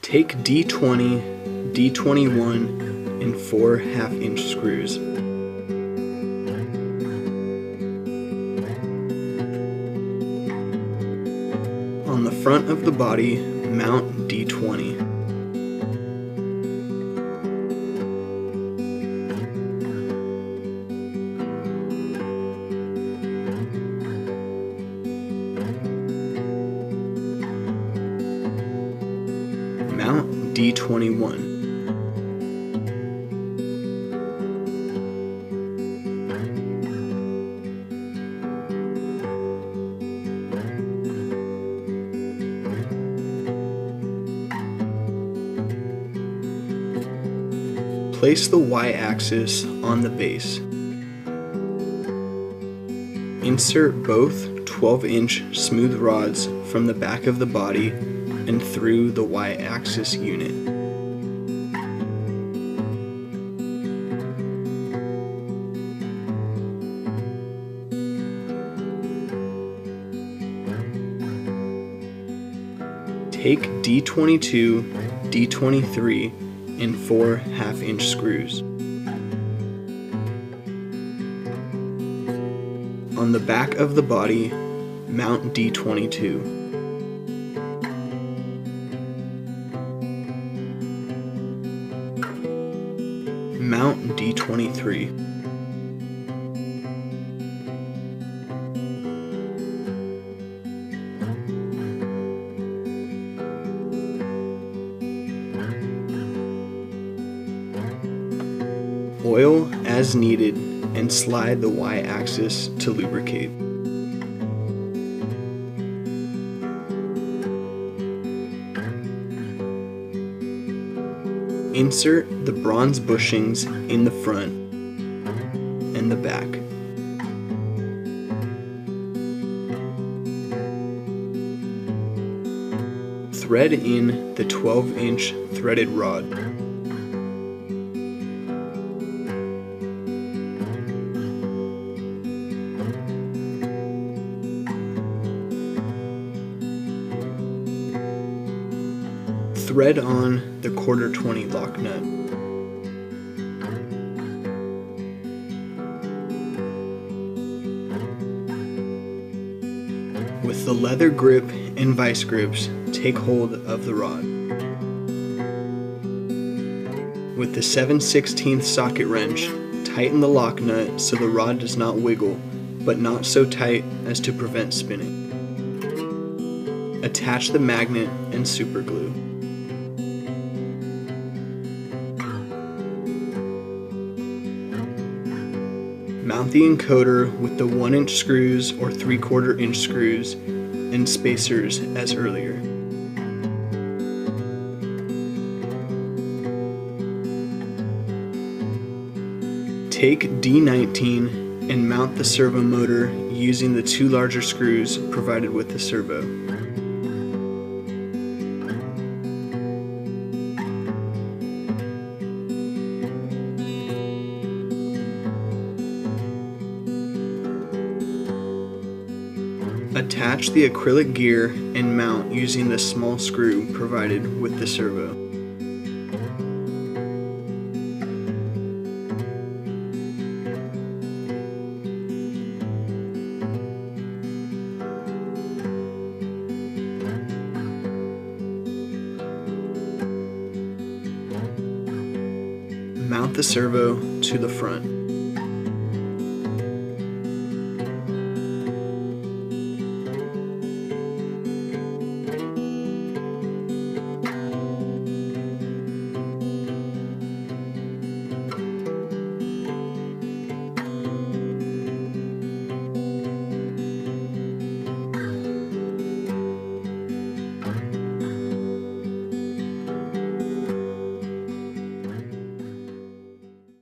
Take D20, D21, and 4 1/2-inch screws. On the front of the body, mount D20. Mount D21. Place the Y-axis on the base. Insert both 12-inch smooth rods from the back of the body and through the Y-axis unit. Take D22, D23, and 4 1/2-inch screws. On the back of the body, mount D22. Mount D23. Oil as needed and slide the Y-axis to lubricate. Insert the bronze bushings in the front and the back. Thread in the 12-inch threaded rod. Thread on the 1/4-20 lock nut. With the leather grip and vice grips, take hold of the rod. With the 7/16 socket wrench, tighten the lock nut so the rod does not wiggle, but not so tight as to prevent spinning. Attach the magnet and superglue. Mount the encoder with the 1-inch screws or 3/4-inch screws and spacers as earlier. Take D19 and mount the servo motor using the 2 larger screws provided with the servo. Attach the acrylic gear and mount using the small screw provided with the servo. Mount the servo to the front.